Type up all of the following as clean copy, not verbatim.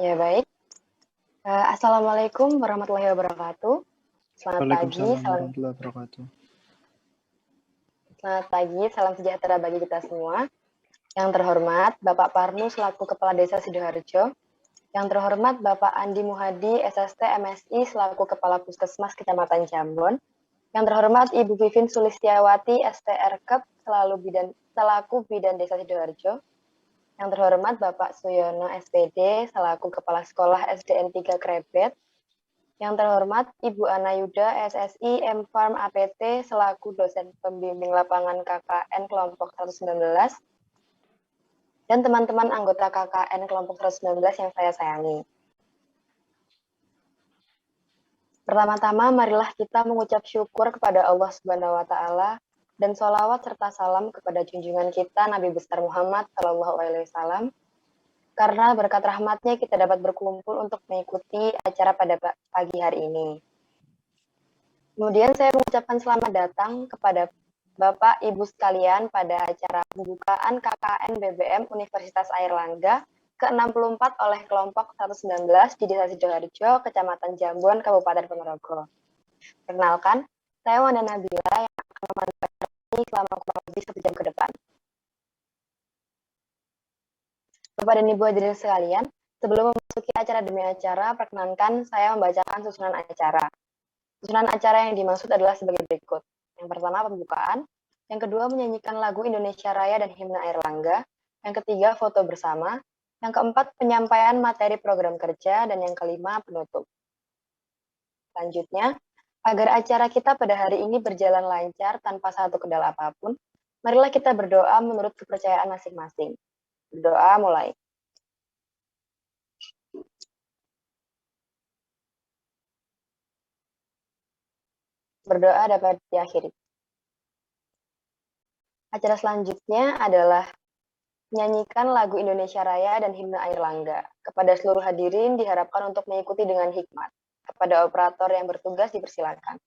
Ya, baik. Assalamualaikum warahmatullahi wabarakatuh. Selamat pagi, Waalaikumsalam warahmatullahi wabarakatuh. selamat pagi, salam sejahtera bagi kita semua. Yang terhormat Bapak Parnu selaku Kepala Desa Sidoarjo. Yang terhormat Bapak Andi Muhadi, SST MSI selaku Kepala Puskesmas Kecamatan Jambon. Yang terhormat Ibu Vivin Sulistiawati, STRKEP selaku Bidan Desa Sidoarjo. Yang terhormat Bapak Suyono SPD selaku Kepala Sekolah SDN 3 Krebet. Yang terhormat Ibu Ana Yuda, SSI M-Farm APT selaku dosen pembimbing lapangan KKN kelompok 119 dan teman-teman anggota KKN kelompok 119 yang saya sayangi. Pertama-tama marilah kita mengucap syukur kepada Allah Subhanahu wa taala dan sholawat serta salam kepada junjungan kita Nabi besar Muhammad SAW. Karena berkat rahmatnya kita dapat berkumpul untuk mengikuti acara pada pagi hari ini. Kemudian saya mengucapkan selamat datang kepada Bapak Ibu sekalian pada acara pembukaan KKN BBM Universitas Airlangga ke-64 oleh kelompok 119 di Desa Sidoarjo, Kecamatan Jambon, Kabupaten Ponorogo. Perkenalkan, saya Wanda Nabila yang akan memanfaatkan selama kurang lebih 1 jam ke depan. Bapak dan Ibu hadirin sekalian, sebelum memasuki acara demi acara, perkenankan saya membacakan susunan acara. Susunan acara yang dimaksud adalah sebagai berikut. Yang pertama, pembukaan. Yang kedua, menyanyikan lagu Indonesia Raya dan Himne Airlangga. Yang ketiga, foto bersama. Yang keempat, penyampaian materi program kerja. Dan yang kelima, penutup. Selanjutnya, agar acara kita pada hari ini berjalan lancar tanpa satu kendala apapun, marilah kita berdoa menurut kepercayaan masing-masing. Berdoa mulai. Berdoa dapat diakhiri. Acara selanjutnya adalah menyanyikan lagu Indonesia Raya dan Himne Airlangga. Kepada seluruh hadirin diharapkan untuk mengikuti dengan hikmat. Kepada operator yang bertugas dipersilakan.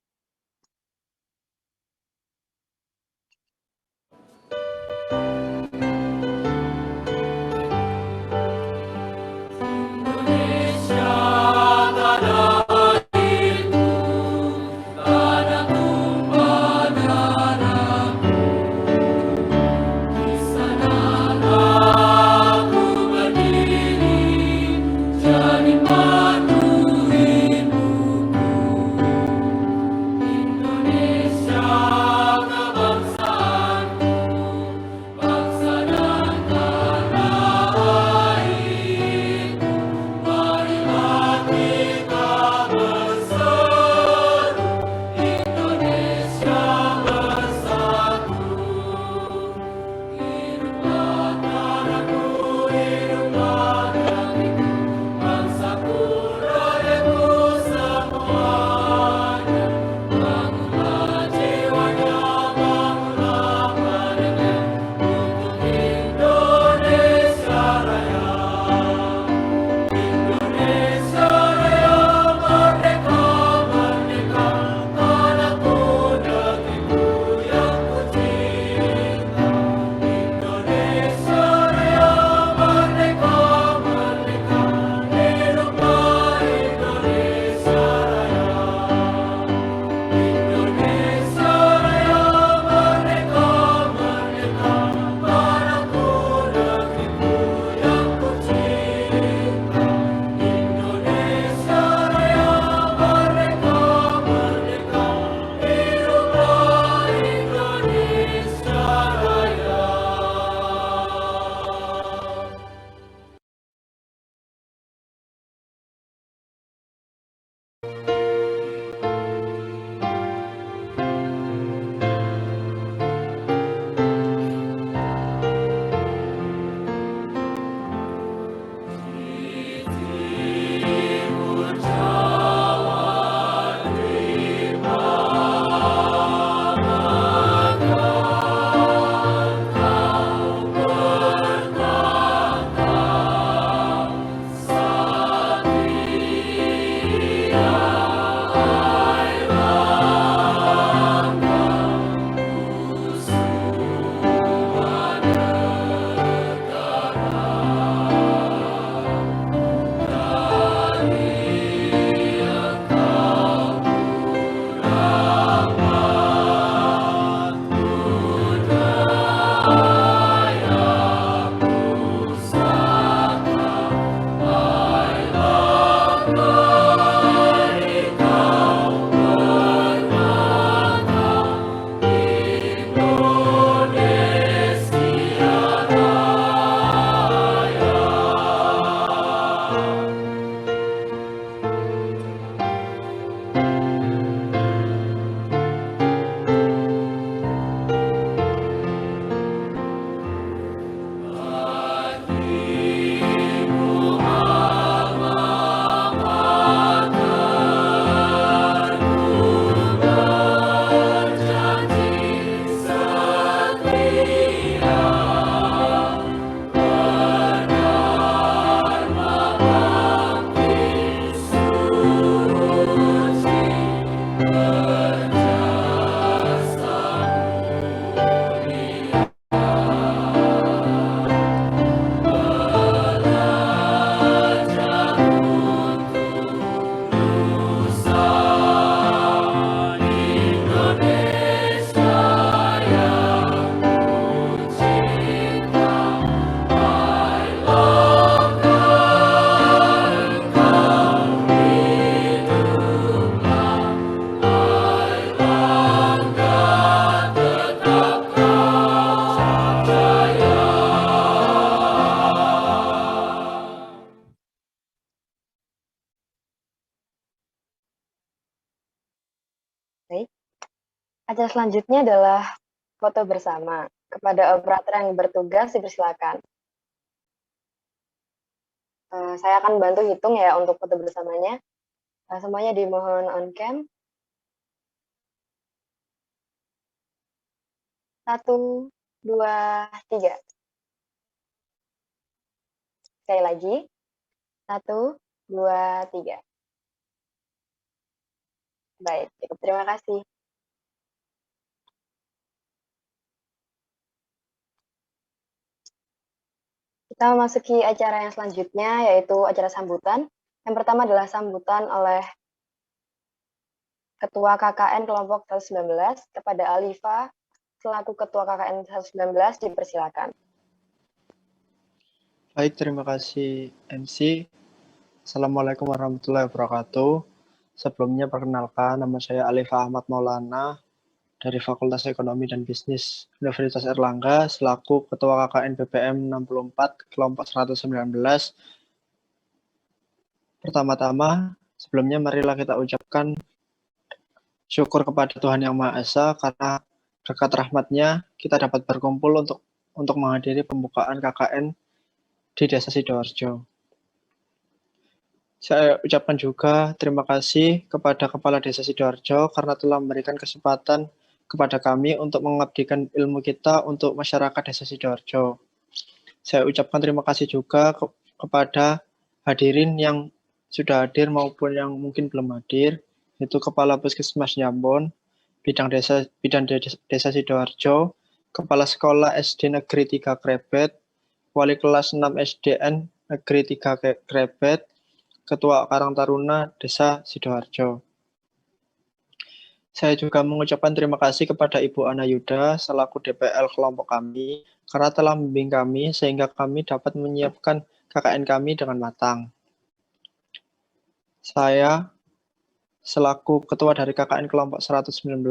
Acara selanjutnya adalah foto bersama. Kepada operator yang bertugas dipersilakan. Saya akan bantu hitung ya untuk foto bersamanya. Semuanya dimohon on cam. 1, 2, 3. Sekali lagi. 1, 2, 3. Baik, cukup. Terima kasih. Kita memasuki acara yang selanjutnya, yaitu acara sambutan. Yang pertama adalah sambutan oleh Ketua KKN kelompok 119 kepada Alifa selaku Ketua KKN 119 dipersilakan. Baik, terima kasih MC. Assalamualaikum warahmatullahi wabarakatuh. Sebelumnya perkenalkan, nama saya Alifa Ahmad Maulana dari Fakultas Ekonomi dan Bisnis Universitas Erlangga selaku Ketua KKN BPM 64 kelompok 119. Pertama-tama, sebelumnya marilah kita ucapkan syukur kepada Tuhan Yang Maha Esa karena berkat rahmat-Nya kita dapat berkumpul untuk menghadiri pembukaan KKN di Desa Sidoarjo. Saya ucapkan juga terima kasih kepada Kepala Desa Sidoarjo karena telah memberikan kesempatan kepada kami untuk mengabdikan ilmu kita untuk masyarakat Desa Sidoarjo. Saya ucapkan terima kasih juga kepada hadirin yang sudah hadir maupun yang mungkin belum hadir, yaitu Kepala Puskesmas Nyambon, Bidang Desa Sidoarjo, Kepala Sekolah SD Negeri 3 Krebet, Wali Kelas 6 SDN Negeri 3 Krebet, Ketua Karang Taruna Desa Sidoarjo. Saya juga mengucapkan terima kasih kepada Ibu Ana Yuda selaku DPL kelompok kami karena telah membimbing kami sehingga kami dapat menyiapkan KKN kami dengan matang. Saya selaku Ketua dari KKN kelompok 119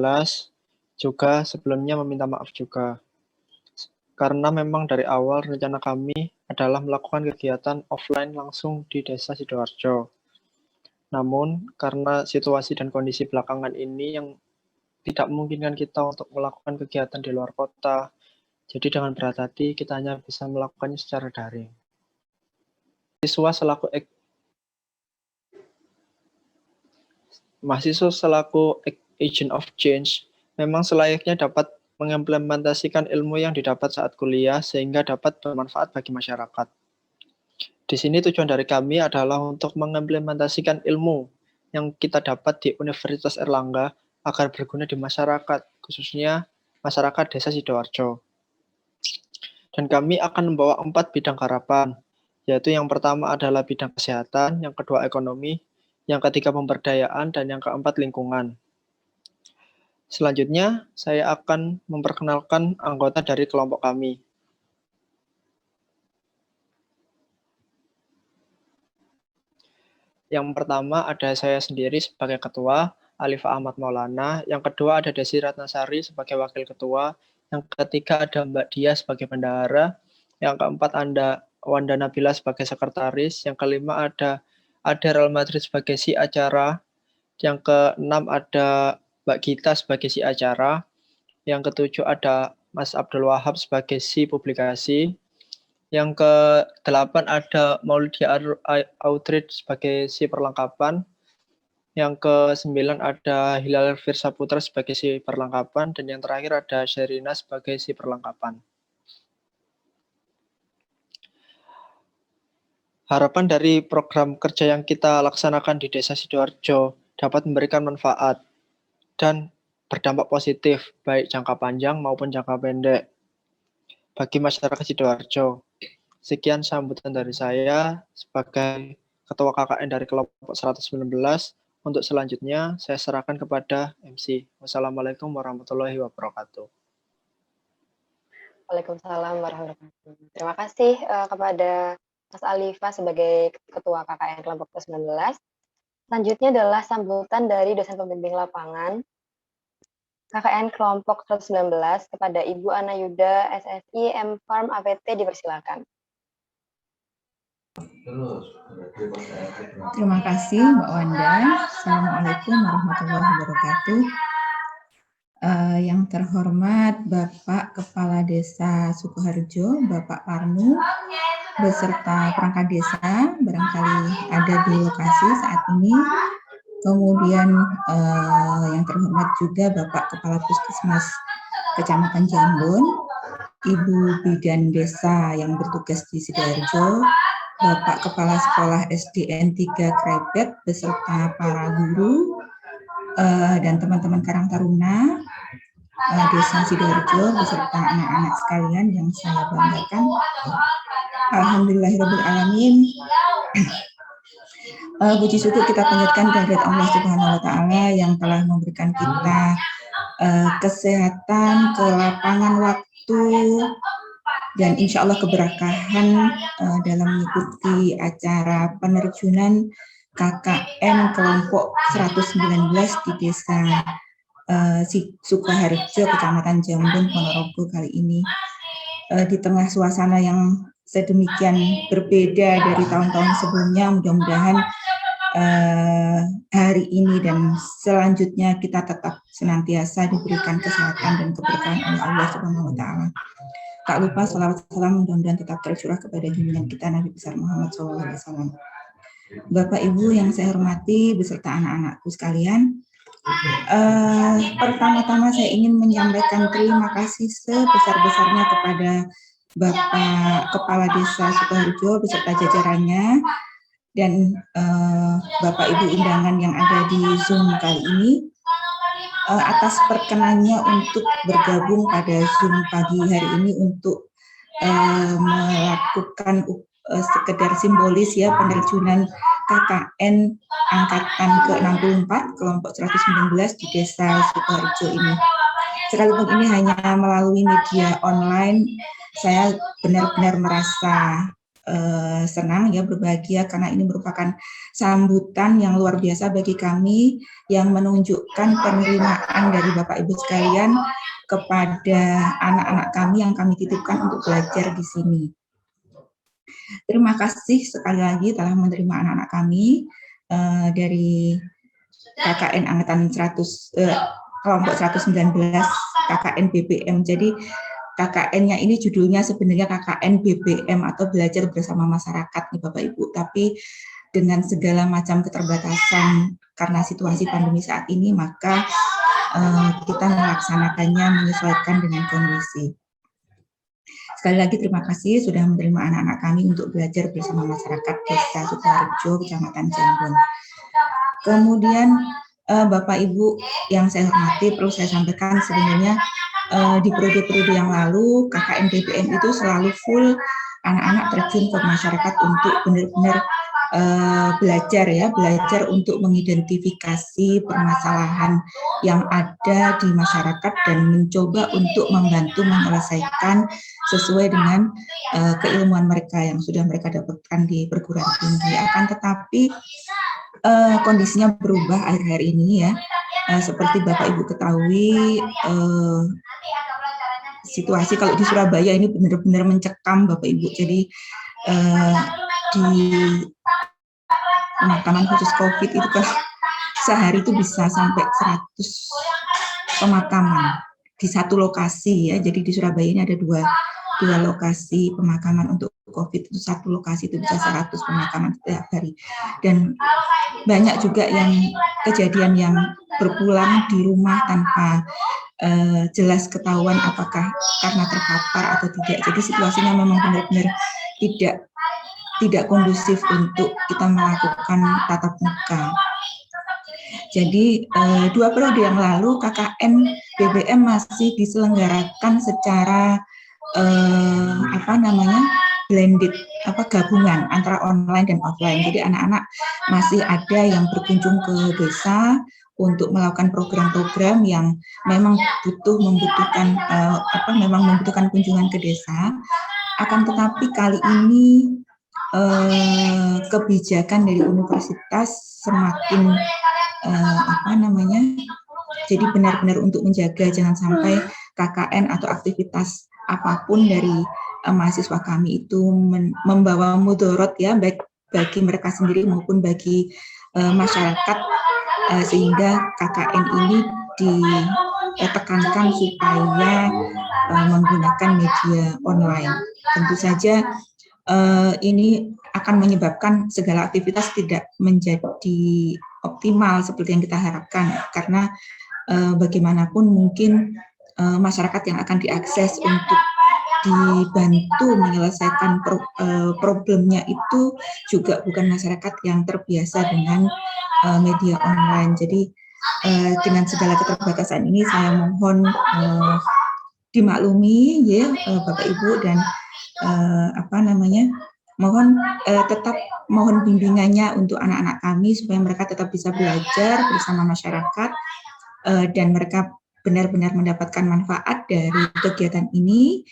juga sebelumnya meminta maaf juga. Karena memang dari awal rencana kami adalah melakukan kegiatan offline langsung di Desa Sidoarjo. Namun, karena situasi dan kondisi belakangan ini yang tidak memungkinkan kita untuk melakukan kegiatan di luar kota, jadi dengan berat hati kita hanya bisa melakukannya secara daring. Mahasiswa selaku agent of change memang selayaknya dapat mengimplementasikan ilmu yang didapat saat kuliah sehingga dapat bermanfaat bagi masyarakat. Di sini tujuan dari kami adalah untuk mengimplementasikan ilmu yang kita dapat di Universitas Erlangga agar berguna di masyarakat, khususnya masyarakat Desa Sidoarjo. Dan kami akan membawa 4 bidang harapan, yaitu yang pertama adalah bidang kesehatan, yang kedua ekonomi, yang ketiga pemberdayaan, dan yang keempat lingkungan. Selanjutnya, saya akan memperkenalkan anggota dari kelompok kami. Yang pertama ada saya sendiri sebagai ketua, Alifa Ahmad Maulana. Yang kedua ada Desi Ratnasari sebagai wakil ketua. Yang ketiga ada Mbak Dia sebagai bendahara. Yang keempat ada Wanda Nabila sebagai sekretaris. Yang kelima ada Real Madrid sebagai si acara. Yang keenam ada Mbak Gita sebagai si acara. Yang ketujuh ada Mas Abdul Wahab sebagai si publikasi. Yang ke-8 ada Maulidia Outreach sebagai si perlengkapan. Yang ke-9 ada Hilal Firsa Putra sebagai si perlengkapan. Dan yang terakhir ada Sherina sebagai si perlengkapan. Harapan dari program kerja yang kita laksanakan di Desa Sidoarjo dapat memberikan manfaat dan berdampak positif, baik jangka panjang maupun jangka pendek bagi masyarakat Sidoarjo. Sekian sambutan dari saya sebagai Ketua KKN dari kelompok 119. Untuk selanjutnya, saya serahkan kepada MC. Wassalamualaikum warahmatullahi wabarakatuh. Waalaikumsalam warahmatullahi wabarakatuh. Terima kasih kepada Mas Alifa sebagai Ketua KKN kelompok 119. Selanjutnya adalah sambutan dari dosen pembimbing lapangan KKN kelompok 119 kepada Ibu Ana Yuda, SSI, M-Farm, APT, dipersilakan. Terima kasih Mbak Wanda. Assalamualaikum warahmatullahi wabarakatuh. Yang terhormat Bapak Kepala Desa Sukoharjo, Bapak Parnu, beserta perangkat desa, barangkali ada di lokasi saat ini. Kemudian yang terhormat juga Bapak Kepala Puskesmas Kecamatan Jambon, Ibu Bidan Desa yang bertugas di Sidoarjo, Bapak Kepala Sekolah SDN 3 Krebet beserta para guru dan teman-teman Karang Taruna Desa Sidoarjo beserta anak-anak sekalian yang saya banggakan. Alhamdulillahirrahmanirrahim. Puji syukur kita panjatkan kehadirat Allah Subhanahu wa Ta'ala yang telah memberikan kita kesehatan, kelapangan waktu, dan insya Allah keberkahan dalam mengikuti acara penerjunan KKN kelompok 119 di Desa Sukoharjo, Kecamatan Jambon, Ponorogo kali ini. Di tengah suasana yang sedemikian berbeda dari tahun-tahun sebelumnya, mudah-mudahan hari ini dan selanjutnya kita tetap senantiasa diberikan kesehatan dan keberkahan oleh Allah Subhanahu wa Ta'ala. Tak lupa salawat salam mudah-mudahan tetap tercurah kepada junjungan kita Nabi besar Muhammad SAW. Bapak Ibu yang saya hormati beserta anak-anakku sekalian, pertama-tama saya ingin menyampaikan terima kasih sebesar-besarnya kepada Bapak Kepala Desa Sukoharjo beserta jajarannya dan Bapak Ibu undangan yang ada di Zoom kali ini atas perkenannya untuk bergabung pada Zoom pagi hari ini untuk melakukan sekedar simbolis ya penerjunan KKN angkatan ke-64 kelompok 119 di Desa Sukoharjo ini. Sekalipun ini hanya melalui media online, saya benar-benar merasa senang ya, berbahagia karena ini merupakan sambutan yang luar biasa bagi kami yang menunjukkan penerimaan dari Bapak Ibu sekalian kepada anak-anak kami yang kami titipkan untuk belajar di sini. Terima kasih sekali lagi telah menerima anak-anak kami dari KKN angkatan kelompok 119 KKN BBM. Jadi KKN-nya ini judulnya sebenarnya KKN BBM atau belajar bersama masyarakat nih Bapak Ibu. Tapi dengan segala macam keterbatasan karena situasi pandemi saat ini, maka kita melaksanakannya menyesuaikan dengan kondisi. Sekali lagi terima kasih sudah menerima anak-anak kami untuk belajar bersama masyarakat Desa Sukoharjo, Kecamatan Jambon. Kemudian Bapak Ibu yang saya hormati, perlu saya sampaikan sebenarnya di periode-periode yang lalu KKN BBM itu selalu full anak-anak terjun ke masyarakat untuk benar-benar belajar untuk mengidentifikasi permasalahan yang ada di masyarakat dan mencoba untuk membantu menyelesaikan sesuai dengan keilmuan mereka yang sudah mereka dapatkan di perguruan tinggi. Akan tetapi kondisinya berubah akhir-akhir ini ya. Seperti Bapak Ibu ketahui, situasi kalau di Surabaya ini benar-benar mencekam Bapak Ibu. Jadi di pemakaman khusus COVID itu kan sehari itu bisa sampai 100 pemakaman di satu lokasi ya. Jadi di Surabaya ini ada dua lokasi pemakaman untuk COVID, itu satu lokasi itu bisa 100 pemakaman setiap hari. Dan banyak juga yang kejadian yang berpulang di rumah tanpa jelas ketahuan apakah karena terpapar atau tidak. Jadi situasinya memang benar-benar tidak kondusif untuk kita melakukan tatap muka. Jadi 2 periode yang lalu KKN BBM masih diselenggarakan secara blended, gabungan antara online dan offline. Jadi anak-anak masih ada yang berkunjung ke desa untuk melakukan program-program yang memang membutuhkan kunjungan ke desa. Akan tetapi kali ini kebijakan dari universitas semakin jadi benar-benar untuk menjaga jangan sampai KKN atau aktivitas apapun dari mahasiswa kami itu membawa mudorot ya, baik bagi mereka sendiri maupun bagi masyarakat sehingga KKN ini ditekankan supaya menggunakan media online. Tentu saja ini akan menyebabkan segala aktivitas tidak menjadi optimal seperti yang kita harapkan, karena bagaimanapun mungkin masyarakat yang akan diakses untuk dibantu menyelesaikan problemnya itu juga bukan masyarakat yang terbiasa dengan media online. Jadi dengan segala keterbatasan ini saya mohon dimaklumi ya Bapak Ibu, dan tetap mohon bimbingannya untuk anak-anak kami supaya mereka tetap bisa belajar bersama masyarakat dan mereka benar-benar mendapatkan manfaat dari kegiatan ini.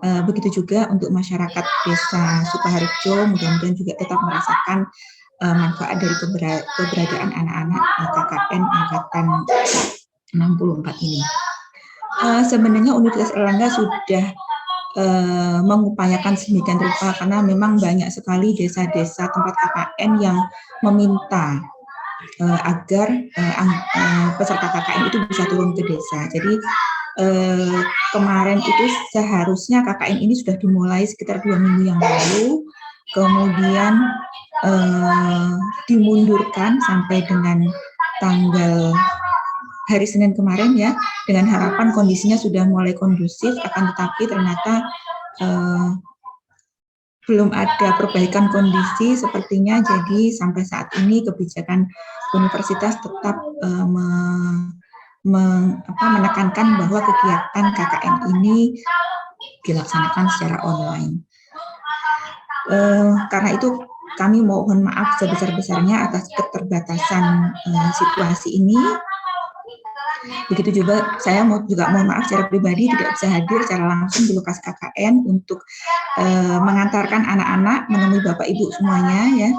Begitu juga untuk masyarakat Desa Sukoharjo, mudah-mudahan juga tetap merasakan manfaat dari keberadaan anak-anak KKN angkatan 64 ini. Sebenarnya Universitas Erlangga sudah mengupayakan sedemikian rupa, karena memang banyak sekali desa-desa tempat KKN yang meminta agar peserta KKN itu bisa turun ke desa. Jadi kemarin itu seharusnya KKN ini sudah dimulai sekitar 2 minggu yang lalu, kemudian dimundurkan sampai dengan tanggal hari Senin kemarin ya, dengan harapan kondisinya sudah mulai kondusif, akan tetapi ternyata belum ada perbaikan kondisi sepertinya. Jadi sampai saat ini kebijakan universitas tetap menekankan bahwa kegiatan KKN ini dilaksanakan secara online. Karena itu kami mohon maaf sebesar-besarnya atas keterbatasan situasi ini. Begitu juga saya juga mohon maaf secara pribadi tidak bisa hadir secara langsung di lokasi KKN untuk mengantarkan anak-anak menemui Bapak Ibu semuanya ya.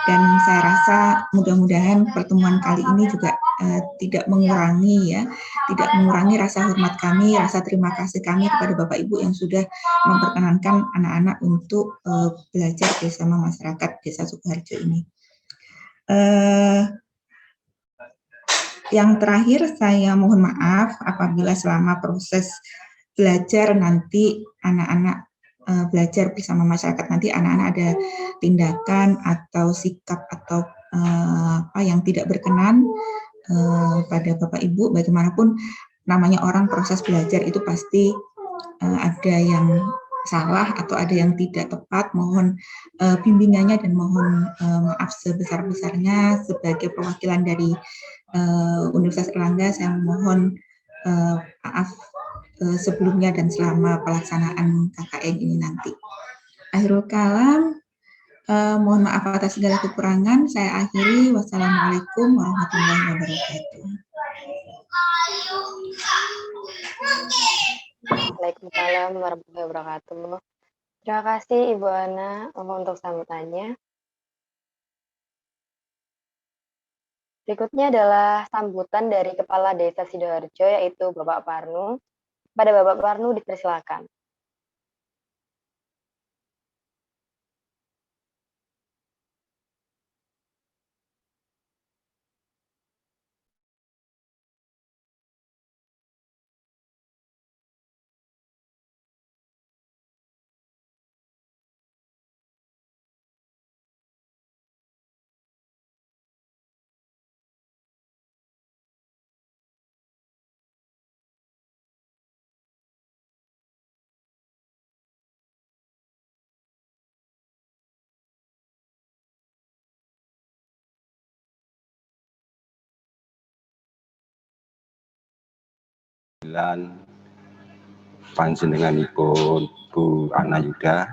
Dan saya rasa mudah-mudahan pertemuan kali ini juga tidak mengurangi rasa hormat kami, rasa terima kasih kami kepada Bapak Ibu yang sudah memperkenankan anak-anak untuk belajar bersama masyarakat Desa Sukoharjo ini. Yang terakhir, saya mohon maaf apabila selama proses belajar nanti anak-anak belajar bersama masyarakat, nanti anak-anak ada tindakan atau sikap atau yang tidak berkenan pada Bapak Ibu. Bagaimanapun namanya orang proses belajar itu pasti ada yang salah atau ada yang tidak tepat. Mohon bimbingannya dan mohon maaf sebesar-besarnya sebagai perwakilan dari Universitas Erlangga. Saya mohon maaf sebelumnya dan selama pelaksanaan KKN ini nanti. Akhirul kalam, mohon maaf atas segala kekurangan. Saya akhiri. Wassalamualaikum warahmatullahi wabarakatuh. Waalaikumsalam warahmatullahi wabarakatuh. Terima kasih Ibu Ana untuk sambutannya. Berikutnya adalah sambutan dari Kepala Desa Sidoarjo, yaitu Bapak Parnu. Pada Bapak Parnu dipersilakan. Panjenenganipun Bu Ana Yuda,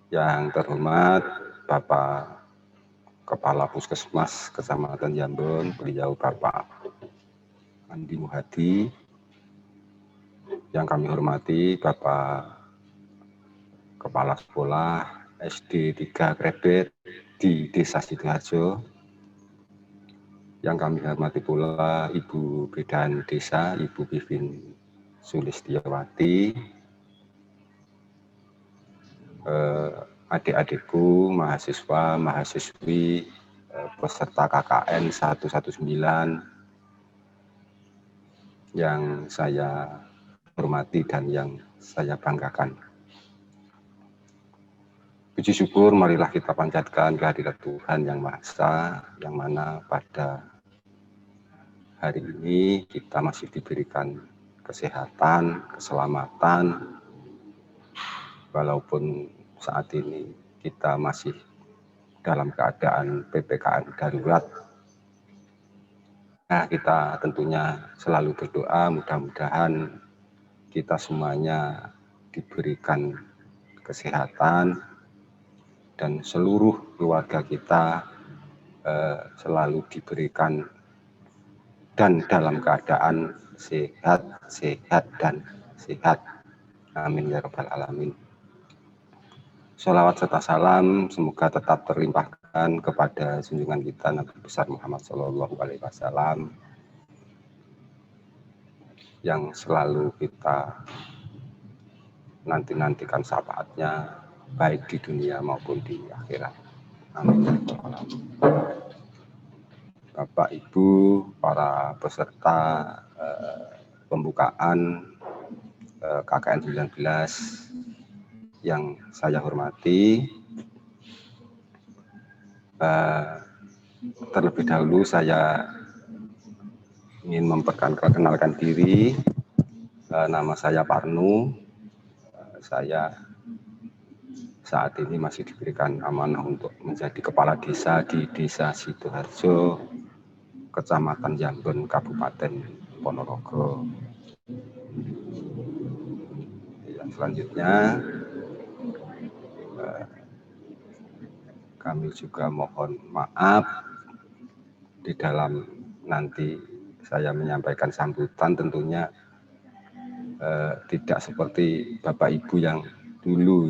yang terhormat Bapak Kepala Puskesmas Kecamatan Jambon, beliau Bapak Andi Muhadi, yang kami hormati Bapak Kepala Sekolah SD 3 Krebet di Desa Sidoarjo, yang kami hormati pula Ibu Bidan Desa, Ibu Pipin Sulistiawati, adik-adikku, mahasiswa, mahasiswi peserta KKN 119 yang saya hormati dan yang saya banggakan. Puji syukur marilah kita panjatkan kehadirat Tuhan Yang Maha Esa, yang mana pada hari ini kita masih diberikan kesehatan, keselamatan, walaupun saat ini kita masih dalam keadaan PPKM darurat. Nah, kita tentunya selalu berdoa mudah-mudahan kita semuanya diberikan kesehatan dan seluruh keluarga kita selalu diberikan dan dalam keadaan sehat dan sehat. Amin ya rabbal alamin. Sholawat serta salam semoga tetap terlimpahkan kepada junjungan kita Nabi besar Muhammad SAW yang selalu kita nantikan syafaatnya baik di dunia maupun di akhirat. Amin. Bapak, Ibu, para peserta pembukaan KKN 19 yang saya hormati, terlebih dahulu saya ingin memperkenalkan diri. Nama saya Parnu. Saya saat ini masih diberikan amanah untuk menjadi kepala desa di Desa Sidoarjo, Kecamatan Jambon, Kabupaten Ponorogo. Yang selanjutnya, kami juga mohon maaf di dalam nanti saya menyampaikan sambutan tentunya tidak seperti Bapak Ibu yang dulu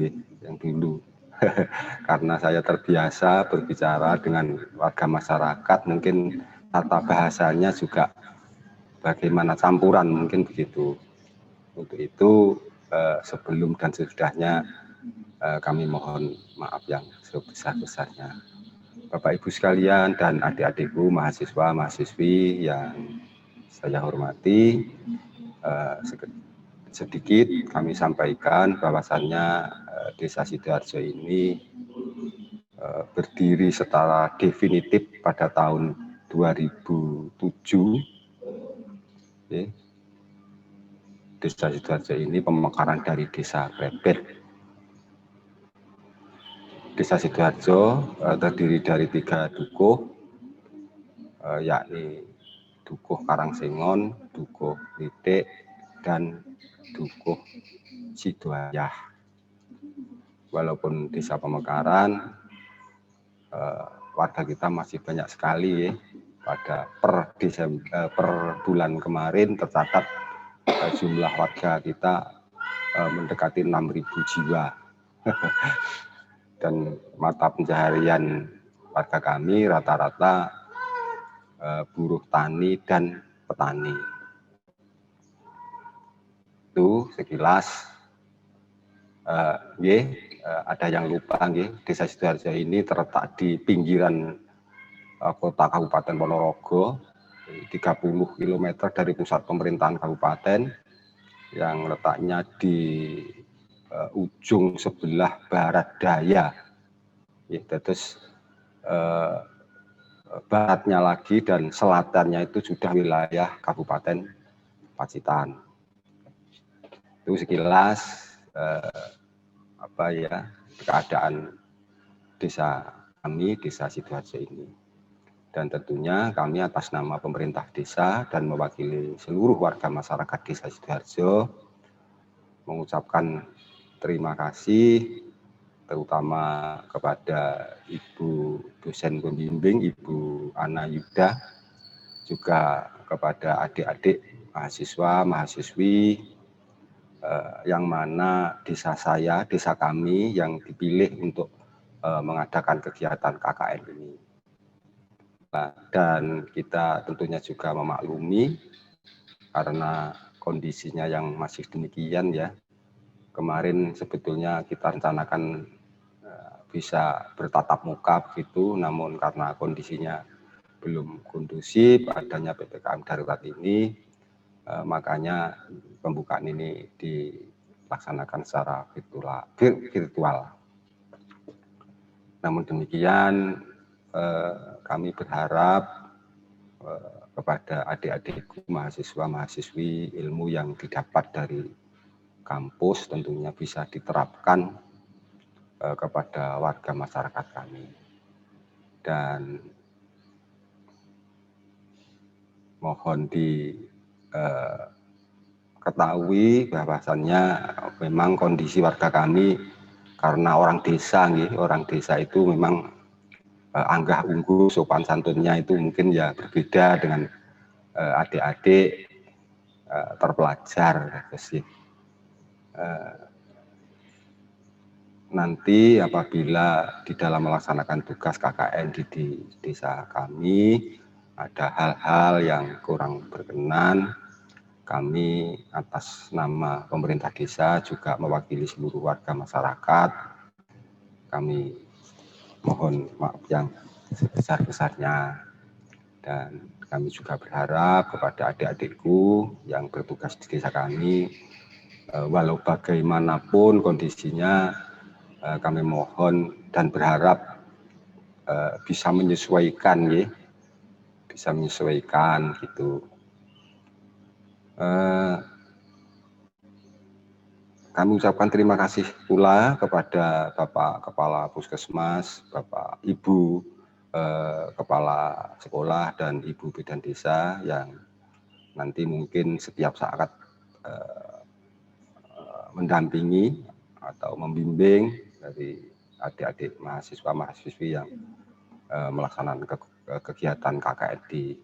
karena saya terbiasa berbicara dengan warga masyarakat, mungkin tata bahasanya juga bagaimana campuran mungkin begitu. Untuk itu sebelum dan sesudahnya kami mohon maaf yang sebesar-besarnya. Bapak Ibu sekalian dan adik-adikku mahasiswa mahasiswi yang saya hormati, sedikit kami sampaikan bahwasannya Desa Sidoarjo ini berdiri secara definitif pada tahun 2007. Desa Sidoarjo ini pemekaran dari Desa Brebet. Desa Sidoarjo terdiri dari 3 dukuh, yakni Dukuh Karangsengon, Dukuh Lidik, dan Dukuh Sidoayah. Walaupun desa pemekaran, warga kita masih banyak sekali. Pada per bulan kemarin tercatat jumlah warga kita mendekati 6.000 jiwa. Dan mata pencaharian warga kami rata-rata buruh tani dan petani. Itu sekilas. Ada yang lupa, Desa Sidoarjo ini terletak di pinggiran kota Kabupaten Ponorogo, 30 km dari pusat pemerintahan kabupaten, yang letaknya di ujung sebelah barat daya. Terus baratnya lagi dan selatannya itu sudah wilayah Kabupaten Pacitan. Itu sekilas keadaan desa kami, Desa Sidoarjo ini. Dan tentunya kami atas nama pemerintah desa dan mewakili seluruh warga masyarakat Desa Sidoarjo mengucapkan terima kasih terutama kepada Ibu dosen pembimbing, Ibu Ana Yuda, juga kepada adik-adik mahasiswa, mahasiswi, yang mana desa kami yang dipilih untuk mengadakan kegiatan KKN ini. Dan kita tentunya juga memaklumi karena kondisinya yang masih demikian ya. Kemarin sebetulnya kita rencanakan bisa bertatap muka begitu, namun karena kondisinya belum kondusif adanya PPKM darurat ini, makanya pembukaan ini dilaksanakan secara virtual. Namun demikian, kami berharap kepada adik-adikku mahasiswa-mahasiswi ilmu yang didapat dari kampus tentunya bisa diterapkan kepada warga masyarakat kami. Dan mohon diketahui bahwasannya memang kondisi warga kami karena orang desa, orang desa itu memang anggah ungguh sopan santunnya itu mungkin ya berbeda dengan adik-adik terpelajar. Nanti apabila di dalam melaksanakan tugas KKN di desa kami ada hal-hal yang kurang berkenan, kami atas nama pemerintah desa juga mewakili seluruh warga masyarakat, kami mohon maaf yang sebesar-besarnya. Dan kami juga berharap kepada adik-adikku yang bertugas di desa kami, walau bagaimanapun kondisinya, kami mohon dan berharap bisa menyesuaikan, bisa menyesuaikan gitu. Kami ucapkan terima kasih pula kepada Bapak Kepala Puskesmas, Bapak Ibu Kepala Sekolah dan Ibu Bidan Desa yang nanti mungkin setiap saat mendampingi atau membimbing dari adik-adik mahasiswa-mahasiswi yang melaksanakan kegiatan KKN di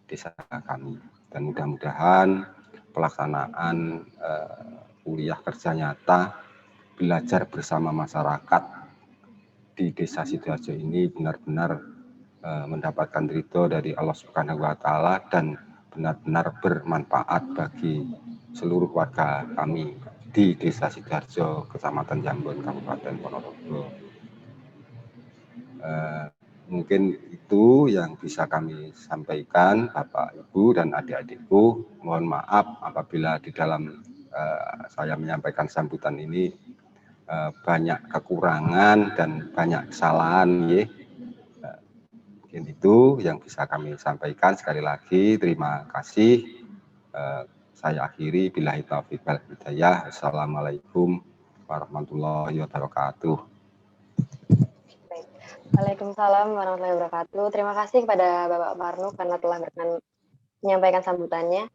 desa kami. Dan mudah-mudahan pelaksanaan kuliah kerja nyata belajar bersama masyarakat di Desa Sidoarjo ini benar-benar mendapatkan ridho dari Allah Subhanahu wa Ta'ala dan benar-benar bermanfaat bagi seluruh warga kami di Desa Sidoarjo, Kecamatan Jambon, Kabupaten Ponorogo. Mungkin itu yang bisa kami sampaikan, Bapak, Ibu, dan adik-adikku. Mohon maaf apabila di dalam saya menyampaikan sambutan ini banyak kekurangan dan banyak kesalahan. Mungkin itu yang bisa kami sampaikan. Sekali lagi, terima kasih. Saya akhiri, billahi taufiq wal hidayah. Assalamualaikum warahmatullahi wabarakatuh. Waalaikumsalam warahmatullahi wabarakatuh. Terima kasih kepada Bapak Parnu karena telah berkenan menyampaikan sambutannya.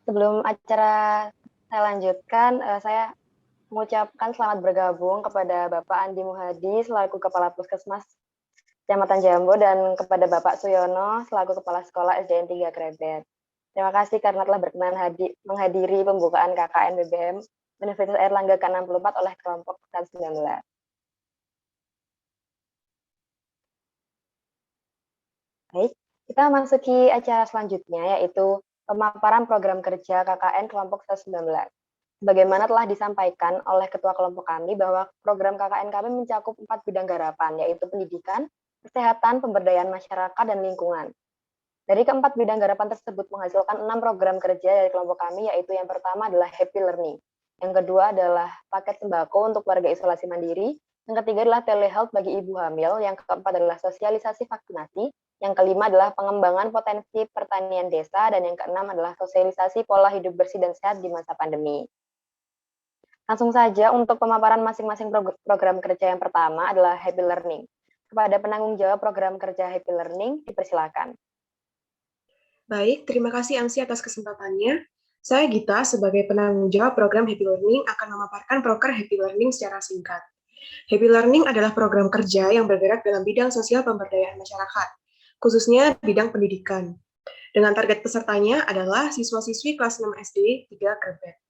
Sebelum acara saya lanjutkan, saya mengucapkan selamat bergabung kepada Bapak Andi Muhadi selaku Kepala Puskesmas Kecamatan Jambo dan kepada Bapak Suyono selaku Kepala Sekolah SDN 3 Krebet. Terima kasih karena telah berkenan menghadiri pembukaan KKN BBM Universitas Airlangga ke-64 oleh kelompok 19. Baik, kita masuki acara selanjutnya yaitu pemaparan program kerja KKN kelompok 19. Sebagaimana telah disampaikan oleh Ketua kelompok kami bahwa program KKN kami mencakup 4 bidang garapan, yaitu pendidikan, kesehatan, pemberdayaan masyarakat, dan lingkungan. Dari keempat bidang garapan tersebut menghasilkan 6 program kerja dari kelompok kami, yaitu yang pertama adalah Happy Learning, yang kedua adalah paket sembako untuk warga isolasi mandiri, yang ketiga adalah telehealth bagi ibu hamil, yang keempat adalah sosialisasi vaksinasi, yang kelima adalah pengembangan potensi pertanian desa, dan yang keenam adalah sosialisasi pola hidup bersih dan sehat di masa pandemi. Langsung saja untuk pemaparan masing-masing program kerja yang pertama adalah Happy Learning. Kepada penanggung jawab program kerja Happy Learning, dipersilakan. Baik, terima kasih Angsi atas kesempatannya. Saya Gita sebagai penanggung jawab program Happy Learning akan memaparkan proker Happy Learning secara singkat. Happy Learning adalah program kerja yang bergerak dalam bidang sosial pemberdayaan masyarakat, khususnya bidang pendidikan. Dengan target pesertanya adalah siswa-siswi kelas 6 SD 3 Krebet.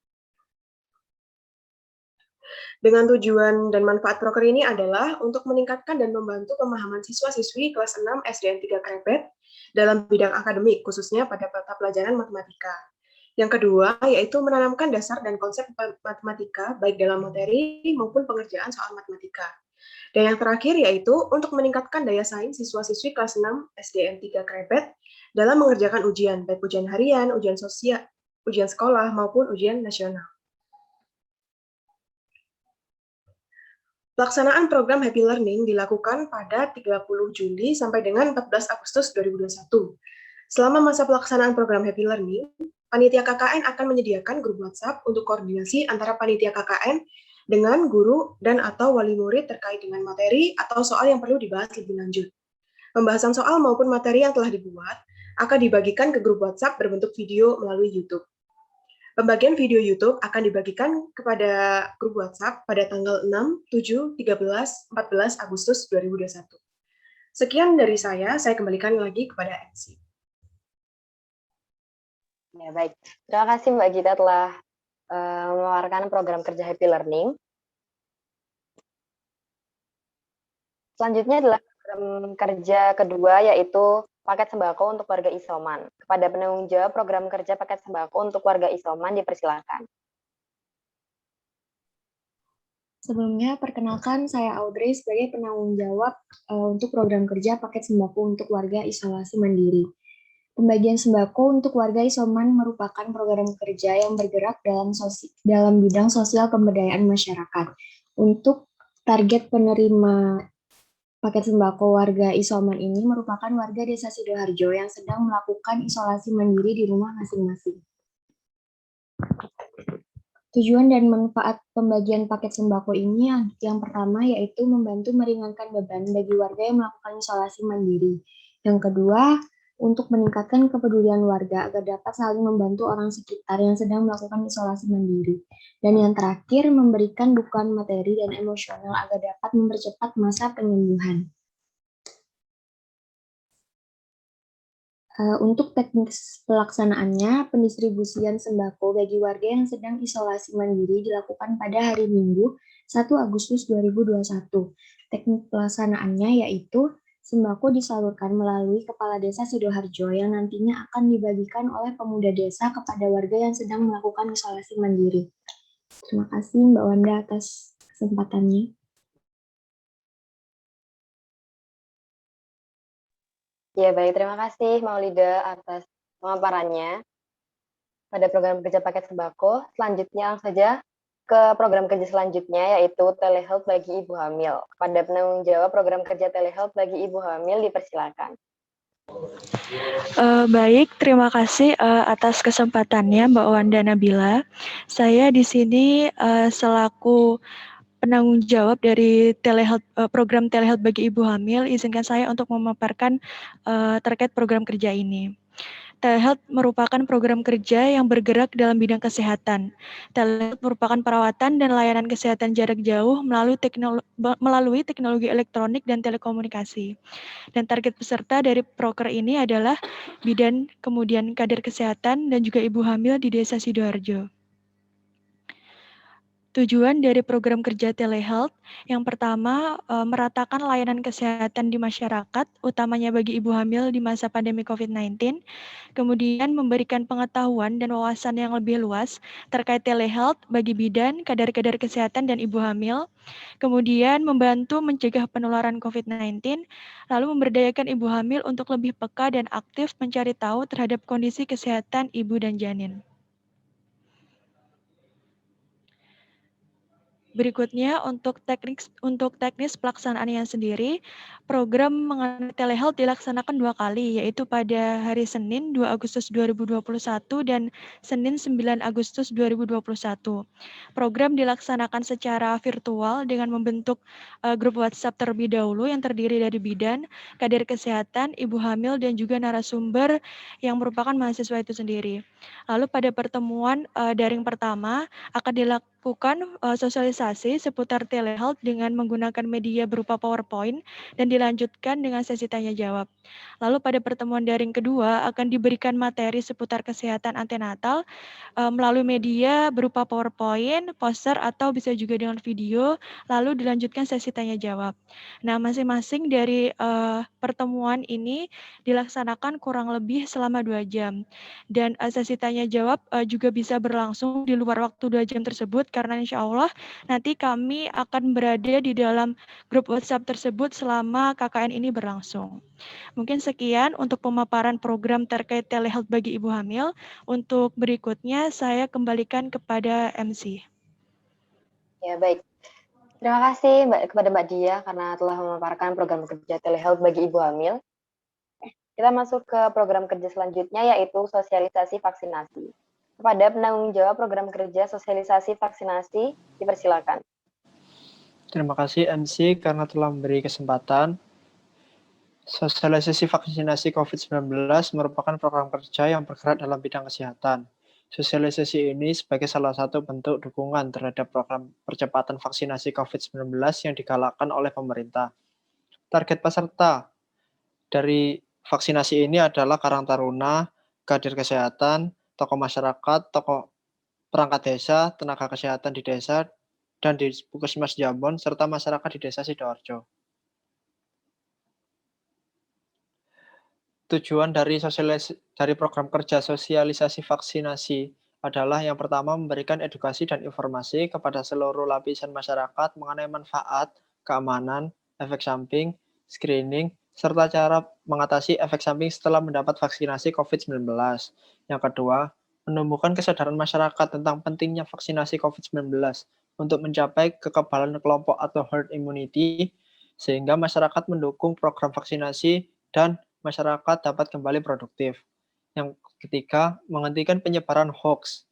Dengan tujuan dan manfaat proker ini adalah untuk meningkatkan dan membantu pemahaman siswa-siswi kelas 6 SDN 3 Krebet dalam bidang akademik, khususnya pada mata pelajaran matematika. Yang kedua, yaitu menanamkan dasar dan konsep matematika, baik dalam materi maupun pengerjaan soal matematika. Dan yang terakhir yaitu untuk meningkatkan daya saing siswa-siswi kelas 6 SDN 3 Krebet dalam mengerjakan ujian, baik ujian harian, ujian sosial, ujian sekolah, maupun ujian nasional. Pelaksanaan program Happy Learning dilakukan pada 30 Juli sampai dengan 14 Agustus 2021. Selama masa pelaksanaan program Happy Learning, panitia KKN akan menyediakan grup WhatsApp untuk koordinasi antara panitia KKN dengan guru dan atau wali murid terkait dengan materi atau soal yang perlu dibahas lebih lanjut. Pembahasan soal maupun materi yang telah dibuat akan dibagikan ke grup WhatsApp berbentuk video melalui YouTube. Pembagian video YouTube akan dibagikan kepada grup WhatsApp pada tanggal 6, 7, 13, 14 Agustus 2021. Sekian dari saya kembalikan lagi kepada MC. Ya, baik. Terima kasih Mbak Gita telah memaparkan program kerja Happy Learning. Selanjutnya adalah program kerja kedua, yaitu paket sembako untuk warga isoman. Kepada penanggung jawab program kerja paket sembako untuk warga isoman dipersilakan. Sebelumnya, perkenalkan saya Audrey sebagai penanggung jawab untuk program kerja paket sembako untuk warga isolasi mandiri. Pembagian sembako untuk warga isoman merupakan program kerja yang bergerak dalam bidang sosial pemberdayaan masyarakat. Untuk target penerima paket sembako warga isoman ini merupakan warga Desa Sidoarjo yang sedang melakukan isolasi mandiri di rumah masing-masing. Tujuan dan manfaat pembagian paket sembako ini yang pertama yaitu membantu meringankan beban bagi warga yang melakukan isolasi mandiri. Yang kedua, untuk meningkatkan kepedulian warga agar dapat saling membantu orang sekitar yang sedang melakukan isolasi mandiri. Dan yang terakhir, memberikan dukungan materi dan emosional agar dapat mempercepat masa penyembuhan. Untuk teknis pelaksanaannya, pendistribusian sembako bagi warga yang sedang isolasi mandiri dilakukan pada hari Minggu 1 Agustus 2021. Teknik pelaksanaannya yaitu sembako disalurkan melalui Kepala Desa Sidoarjo yang nantinya akan dibagikan oleh pemuda desa kepada warga yang sedang melakukan isolasi mandiri. Terima kasih Mbak Wanda atas kesempatannya. Ya, baik. Terima kasih Maulida atas pemaparannya pada program kerja paket sembako. Selanjutnya langsung saja ke program kerja selanjutnya, yaitu telehealth bagi ibu hamil. Kepada penanggung jawab program kerja telehealth bagi ibu hamil dipersilakan. Baik, terima kasih atas kesempatannya Mbak Wanda Nabila. Saya di sini selaku penanggung jawab dari program telehealth bagi ibu hamil, izinkan saya untuk memaparkan terkait program kerja ini. Telehealth merupakan program kerja yang bergerak dalam bidang kesehatan. Telehealth merupakan perawatan dan layanan kesehatan jarak jauh melalui teknologi elektronik dan telekomunikasi. Dan target peserta dari proker ini adalah bidan, kemudian kader kesehatan, dan juga ibu hamil di Desa Sidoarjo. Tujuan dari program kerja telehealth yang pertama meratakan layanan kesehatan di masyarakat, utamanya bagi ibu hamil di masa pandemi COVID-19, kemudian memberikan pengetahuan dan wawasan yang lebih luas terkait telehealth bagi bidan, kader-kader kesehatan dan ibu hamil, kemudian membantu mencegah penularan COVID-19, lalu memberdayakan ibu hamil untuk lebih peka dan aktif mencari tahu terhadap kondisi kesehatan ibu dan janin. Berikutnya, untuk teknis pelaksanaannya sendiri, program mengenai telehealth dilaksanakan 2 kali, yaitu pada hari Senin 2 Agustus 2021 dan Senin 9 Agustus 2021. Program dilaksanakan secara virtual dengan membentuk grup WhatsApp terlebih dahulu yang terdiri dari bidan, kader kesehatan, ibu hamil, dan juga narasumber yang merupakan mahasiswa itu sendiri. Lalu pada pertemuan daring pertama akan dilakukan sosialisasi seputar telehealth dengan menggunakan media berupa PowerPoint dan dilanjutkan dengan sesi tanya jawab. Lalu pada pertemuan daring kedua akan diberikan materi seputar kesehatan antenatal melalui media berupa PowerPoint, poster atau bisa juga dengan video, lalu dilanjutkan sesi tanya jawab. Nah, masing-masing dari pertemuan ini dilaksanakan kurang lebih selama 2 jam. Dan sesi tanya jawab juga bisa berlangsung di luar waktu 2 jam tersebut karena insya Allah nanti kami akan berada di dalam grup WhatsApp tersebut selama KKN ini berlangsung. Mungkin sekian untuk pemaparan program terkait telehealth bagi ibu hamil. Untuk berikutnya saya kembalikan kepada MC. Ya, baik. Terima kasih kepada Mbak Dia karena telah memaparkan program kerja telehealth bagi ibu hamil. Kita masuk ke program kerja selanjutnya, yaitu sosialisasi vaksinasi. Kepada penanggung jawab program kerja sosialisasi vaksinasi, dipersilakan. Terima kasih MC karena telah memberi kesempatan. Sosialisasi vaksinasi COVID-19 merupakan program kerja yang bergerak dalam bidang kesehatan. Sosialisasi ini sebagai salah satu bentuk dukungan terhadap program percepatan vaksinasi COVID-19 yang digalakkan oleh pemerintah. Target peserta dari vaksinasi ini adalah Karang Taruna, kader kesehatan, tokoh masyarakat, tokoh perangkat desa, tenaga kesehatan di desa, dan di Puskesmas Jambon, serta masyarakat di desa Sidoarjo. Tujuan dari program kerja sosialisasi vaksinasi adalah yang pertama memberikan edukasi dan informasi kepada seluruh lapisan masyarakat mengenai manfaat, keamanan, efek samping, screening, serta cara mengatasi efek samping setelah mendapat vaksinasi COVID-19. Yang kedua, menumbuhkan kesadaran masyarakat tentang pentingnya vaksinasi COVID-19 untuk mencapai kekebalan kelompok atau herd immunity, sehingga masyarakat mendukung program vaksinasi dan masyarakat dapat kembali produktif. Yang ketiga, menghentikan penyebaran hoax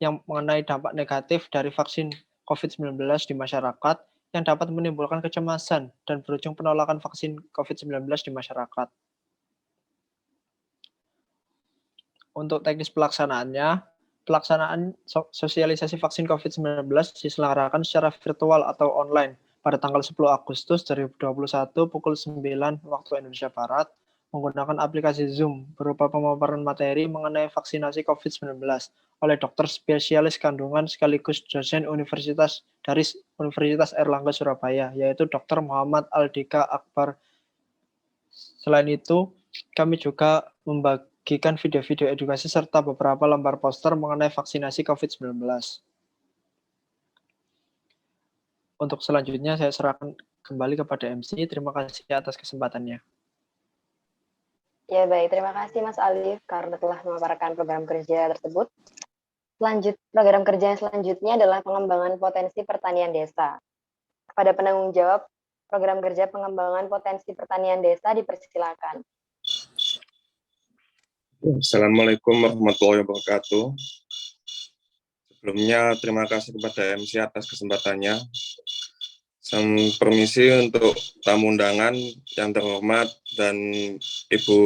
yang mengenai dampak negatif dari vaksin COVID-19 di masyarakat yang dapat menimbulkan kecemasan dan berujung penolakan vaksin COVID-19 di masyarakat. Untuk teknis pelaksanaannya, pelaksanaan sosialisasi vaksin COVID-19 diselenggarakan secara virtual atau online pada tanggal 10 Agustus 2021 pukul 9 waktu Indonesia Barat menggunakan aplikasi Zoom berupa pemaparan materi mengenai vaksinasi COVID-19 oleh dokter spesialis kandungan sekaligus dosen Universitas Airlangga Surabaya, yaitu Dr. Muhammad Aldika Akbar. Selain itu, kami juga membagikan video-video edukasi serta beberapa lembar poster mengenai vaksinasi COVID-19. Untuk selanjutnya, saya serahkan kembali kepada MC. Terima kasih atas kesempatannya. Ya, baik. Terima kasih Mas Alif karena telah memaparkan program kerja tersebut. Program kerja yang selanjutnya adalah pengembangan potensi pertanian desa. Kepada penanggung jawab program kerja pengembangan potensi pertanian desa, dipersilakan. Assalamualaikum warahmatullahi wabarakatuh. Sebelumnya terima kasih kepada MC atas kesempatannya. Permisi untuk tamu undangan yang terhormat dan Ibu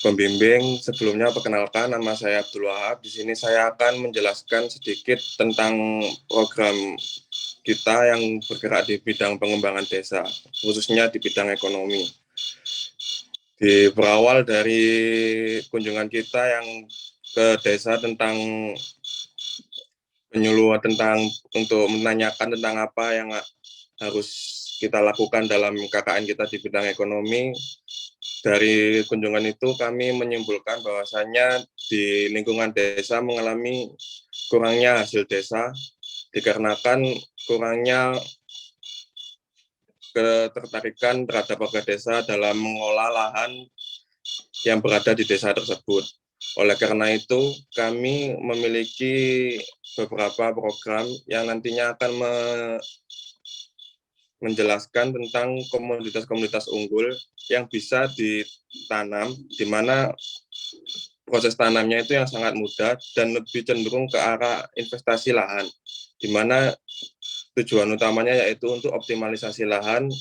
pembimbing. Sebelumnya perkenalkan, nama saya Abdul Wahab. Di sini saya akan menjelaskan sedikit tentang program kita yang bergerak di bidang pengembangan desa, khususnya di bidang ekonomi. Berawal dari kunjungan kita yang ke desa tentang penyuluhan untuk menanyakan tentang apa yang harus kita lakukan dalam KKN kita di bidang ekonomi. Dari kunjungan itu kami menyimpulkan bahwasannya di lingkungan desa mengalami kurangnya hasil desa dikarenakan kurangnya ketertarikan terhadap warga desa dalam mengolah lahan yang berada di desa tersebut. Oleh karena itu, kami memiliki beberapa program yang nantinya akan menjelaskan tentang komoditas-komoditas unggul yang bisa ditanam, di mana proses tanamnya itu yang sangat mudah dan lebih cenderung ke arah investasi lahan, di mana tujuan utamanya yaitu untuk optimalisasi lahan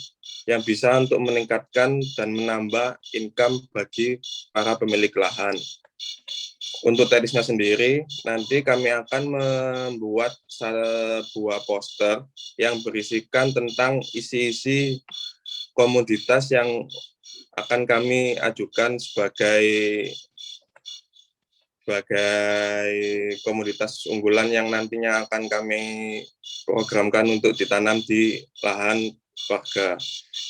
yang bisa untuk meningkatkan dan menambah income bagi para pemilik lahan. Untuk teknisnya sendiri, nanti kami akan membuat sebuah poster yang berisikan tentang isi-isi komoditas yang akan kami ajukan sebagai komoditas unggulan yang nantinya akan kami programkan untuk ditanam di lahan warga.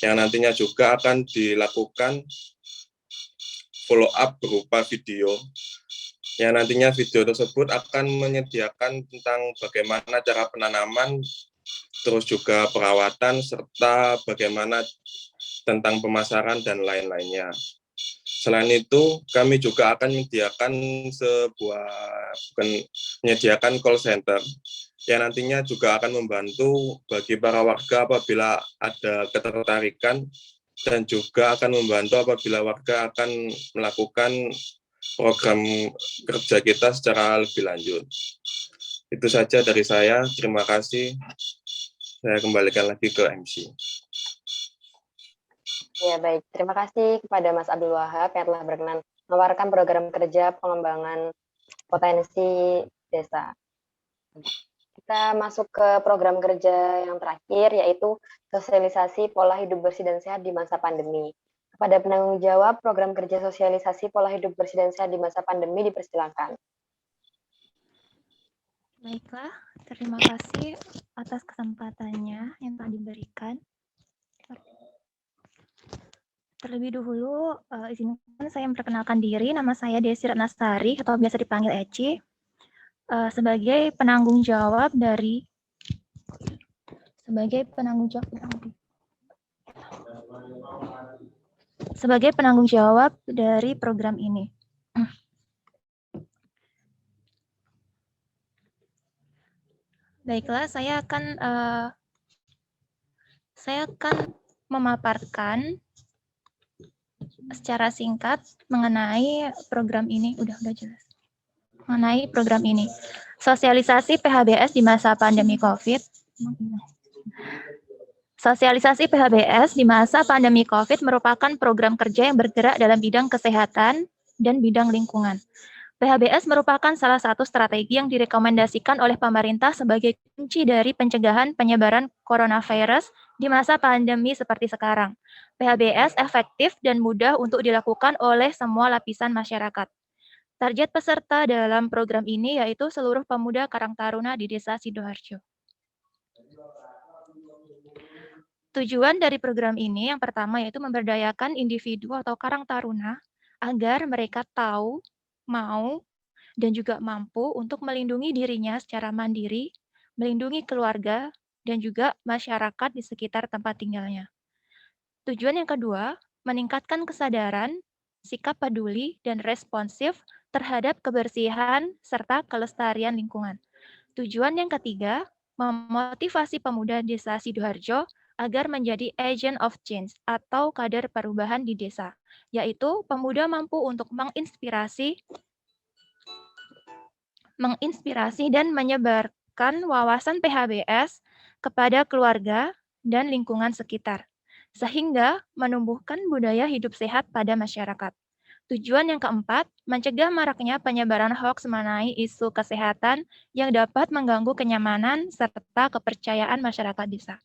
Yang nantinya juga akan dilakukan follow up berupa video yang nantinya video tersebut akan menyediakan tentang bagaimana cara penanaman, terus juga perawatan, serta bagaimana tentang pemasaran dan lain-lainnya. Selain itu, kami juga akan menyediakan call center yang nantinya juga akan membantu bagi para warga apabila ada ketertarikan, dan juga akan membantu apabila warga akan melakukan program kerja kita secara lebih lanjut. Itu saja dari saya. Terima kasih. Saya kembalikan lagi ke MC. Ya, baik. Terima kasih kepada Mas Abdul Wahab yang telah berkenan menawarkan program kerja pengembangan potensi desa. Kita masuk ke program kerja yang terakhir, yaitu sosialisasi pola hidup bersih dan sehat di masa pandemi. Kepada penanggung jawab program kerja sosialisasi pola hidup bersih dan sehat di masa pandemi, dipersilakan. Baiklah, terima kasih atas kesempatannya yang telah diberikan. Terlebih dahulu, izinkan saya memperkenalkan diri. Nama saya Desi Ratnasari atau biasa dipanggil Eci. Sebagai penanggung jawab dari program ini. Baiklah, saya akan memaparkan secara singkat mengenai program ini. Udah jelas. Mengenai program ini. Sosialisasi PHBS di masa pandemi COVID. Sosialisasi PHBS di masa pandemi COVID merupakan program kerja yang bergerak dalam bidang kesehatan dan bidang lingkungan. PHBS merupakan salah satu strategi yang direkomendasikan oleh pemerintah sebagai kunci dari pencegahan penyebaran coronavirus di masa pandemi seperti sekarang. PHBS efektif dan mudah untuk dilakukan oleh semua lapisan masyarakat. Target peserta dalam program ini yaitu seluruh pemuda Karang Taruna di Desa Sidoarjo. Tujuan dari program ini yang pertama yaitu memberdayakan individu atau Karang Taruna agar mereka tahu, mau, dan juga mampu untuk melindungi dirinya secara mandiri, melindungi keluarga, dan juga masyarakat di sekitar tempat tinggalnya. Tujuan yang kedua, meningkatkan kesadaran, sikap peduli, dan responsif terhadap kebersihan serta kelestarian lingkungan. Tujuan yang ketiga, memotivasi pemuda Desa Sidoarjo agar menjadi agent of change atau kader perubahan di desa, yaitu pemuda mampu untuk menginspirasi dan menyebarkan wawasan PHBS kepada keluarga dan lingkungan sekitar, sehingga menumbuhkan budaya hidup sehat pada masyarakat. Tujuan yang keempat, mencegah maraknya penyebaran hoaks mengenai isu kesehatan yang dapat mengganggu kenyamanan serta kepercayaan masyarakat desa.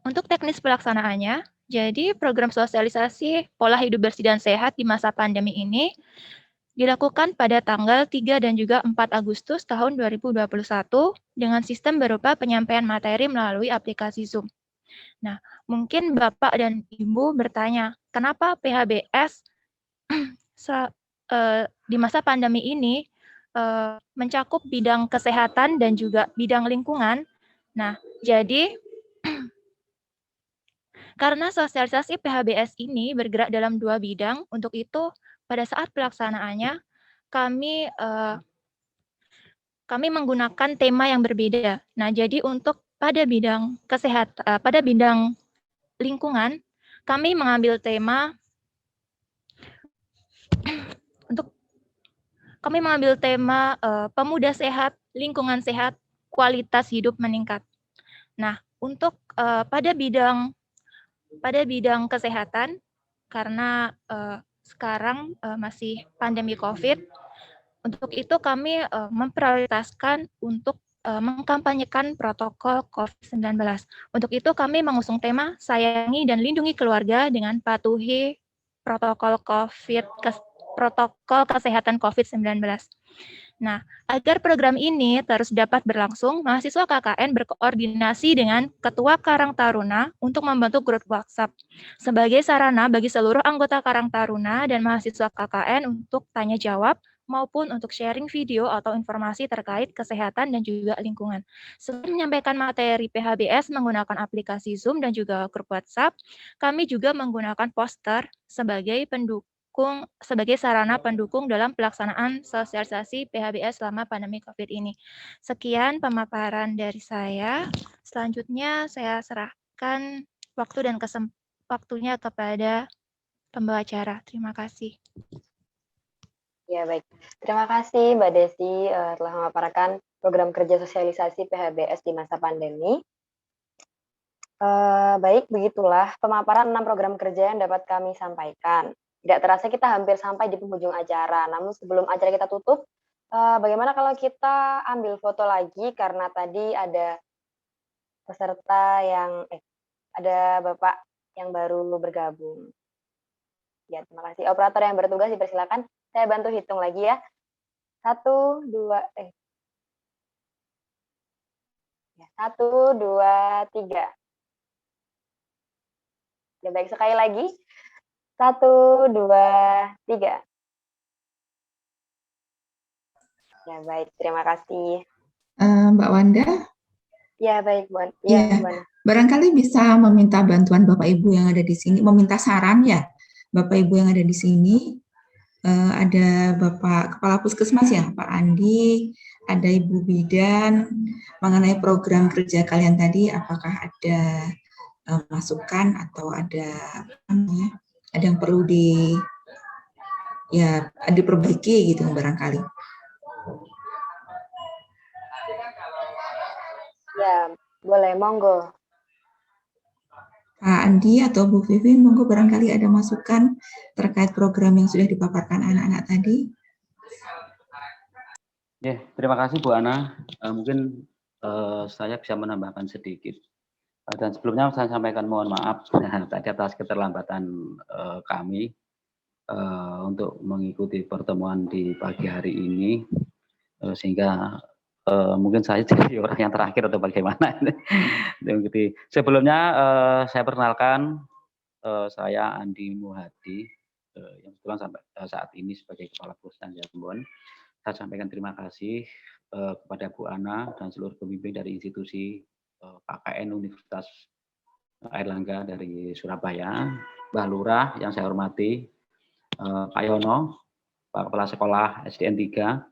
Untuk teknis pelaksanaannya, jadi program sosialisasi pola hidup bersih dan sehat di masa pandemi ini dilakukan pada tanggal 3 dan juga 4 Agustus tahun 2021 dengan sistem berupa penyampaian materi melalui aplikasi Zoom. Nah, mungkin Bapak dan Ibu bertanya, kenapa PHBS di masa pandemi ini mencakup bidang kesehatan dan juga bidang lingkungan? Nah, jadi karena sosialisasi PHBS ini bergerak dalam dua bidang, untuk itu pada saat pelaksanaannya kami menggunakan tema yang berbeda. Nah, jadi untuk pada bidang kesehatan, pada bidang lingkungan, kami mengambil tema pemuda sehat, lingkungan sehat, kualitas hidup meningkat. Nah, untuk pada bidang kesehatan, karena sekarang masih pandemi COVID, untuk itu kami memprioritaskan untuk mengkampanyekan protokol COVID-19. Untuk itu kami mengusung tema sayangi dan lindungi keluarga dengan patuhi protokol kesehatan COVID-19. Nah, agar program ini terus dapat berlangsung, mahasiswa KKN berkoordinasi dengan Ketua Karang Taruna untuk membentuk grup WhatsApp sebagai sarana bagi seluruh anggota Karang Taruna dan mahasiswa KKN untuk tanya jawab maupun untuk sharing video atau informasi terkait kesehatan dan juga lingkungan. Selain menyampaikan materi PHBS menggunakan aplikasi Zoom dan juga grup WhatsApp, kami juga menggunakan poster sebagai sarana pendukung dalam pelaksanaan sosialisasi PHBS selama pandemi COVID ini. Sekian pemaparan dari saya. Selanjutnya saya serahkan waktu dan waktunya kepada pembawa acara. Terima kasih. Ya, baik. Terima kasih Mbak Desi telah memaparkan program kerja sosialisasi PHBS di masa pandemi. Baik, begitulah pemaparan 6 program kerja yang dapat kami sampaikan. Tidak terasa kita hampir sampai di penghujung acara. Namun sebelum acara kita tutup, bagaimana kalau kita ambil foto lagi karena tadi ada peserta yang ada Bapak yang baru bergabung. Ya, terima kasih. Operator yang bertugas dipersilakan. Saya bantu hitung lagi ya. 1, 2, 3. Ya, baik, sekali lagi. 1, 2, 3. Ya, baik. Terima kasih. Mbak Wanda? Ya, baik, Bu. Ya, barangkali bisa meminta bantuan Bapak Ibu yang ada di sini, meminta saran ya, Bapak Ibu yang ada di sini. Ada Bapak Kepala Puskesmas ya, Pak Andi, ada Ibu Bidan, mengenai program kerja kalian tadi, apakah ada masukan atau ada yang perlu diperbaiki gitu barangkali. Ya, boleh, monggo. Pak Andi atau Bu Vivin, monggo barangkali ada masukan terkait program yang sudah dipaparkan anak-anak tadi. Ya, terima kasih Bu Ana. Mungkin saya bisa menambahkan sedikit. Dan sebelumnya saya sampaikan mohon maaf tadi atas keterlambatan kami untuk mengikuti pertemuan di pagi hari ini, sehingga mungkin saya jadi orang yang terakhir atau bagaimana. Sebelumnya saya perkenalkan, saya Andi Muhadi, yang kebetulan sampai saat ini sebagai Kepala Puskesmas Jambon. Saya sampaikan terima kasih kepada Bu Ana dan seluruh pemimpin dari institusi KKN Universitas Airlangga dari Surabaya, Mbak Lurah yang saya hormati, Pak Yono, Pak Kepala Sekolah SDN 3,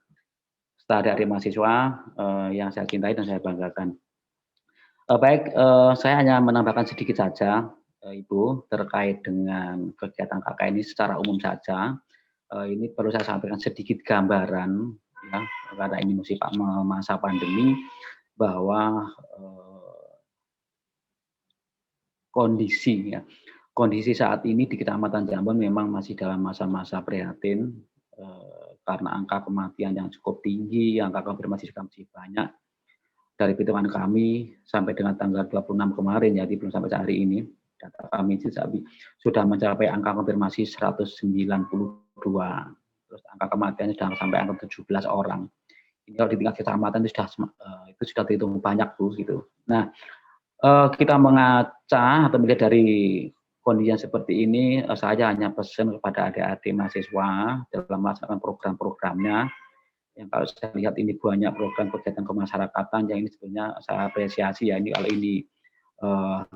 serta adik mahasiswa yang saya cintai dan saya banggakan. Baik, saya hanya menambahkan sedikit saja, Ibu, terkait dengan kegiatan KKN ini secara umum saja. Ini perlu saya sampaikan sedikit gambaran, ya, karena ini masih masa pandemi, bahwa kondisi saat ini di Kecamatan Jambon memang masih dalam masa-masa prihatin, karena angka kematian yang cukup tinggi, angka konfirmasi juga masih banyak. Dari perhitungan kami sampai dengan tanggal 26 kemarin, jadi belum sampai hari ini, data kami sudah mencapai angka konfirmasi 192. Terus angka kematiannya sudah sampai angka 17 orang. Ini kalau di tingkat kecamatan itu sudah terhitung banyak, Bu, gitu. Nah, kita mengaca atau melihat dari kondisi yang seperti ini, saya hanya pesan kepada adik-adik mahasiswa dalam melaksanakan program-programnya. Yang kalau saya lihat ini banyak program kegiatan kemasyarakatan yang ini sebenarnya saya apresiasi ya, ini kalau ini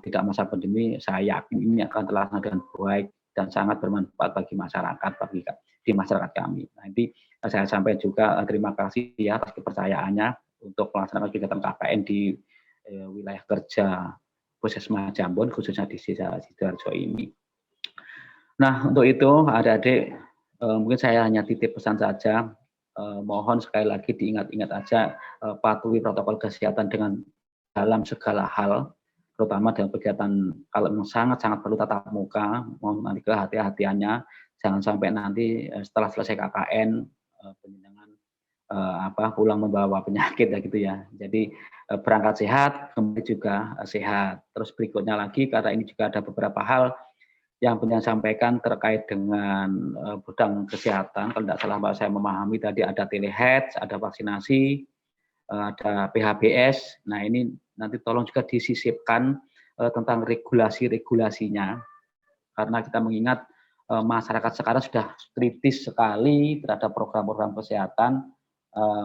tidak masa pandemi, saya yakin ini akan terlaksana dengan baik dan sangat bermanfaat bagi masyarakat, di masyarakat kami. Nanti saya sampaikan juga terima kasih ya atas kepercayaannya untuk melaksanakan kegiatan KKN di wilayah kerja Puskesmas Jambon, khususnya di Desa Sidoarjo ini. Nah, untuk itu adik-adik, mungkin saya hanya titip pesan saja, mohon sekali lagi diingat-ingat aja, patuhi protokol kesehatan dalam segala hal, terutama dalam kegiatan kalau sangat-sangat perlu tatap muka, mohon nanti kehati-hatiannya, jangan sampai nanti setelah selesai KKN penjenengan pulang membawa penyakit ya gitu ya. Jadi berangkat sehat, kembali juga sehat. Terus berikutnya lagi, karena ini juga ada beberapa hal yang pengen sampaikan terkait dengan bidang kesehatan. Kalau tidak salah Pak, saya memahami tadi ada telehealth, ada vaksinasi, ada PHBS. Nah ini nanti tolong juga disisipkan tentang regulasi-regulasinya, karena kita mengingat masyarakat sekarang sudah kritis sekali terhadap program-program kesehatan,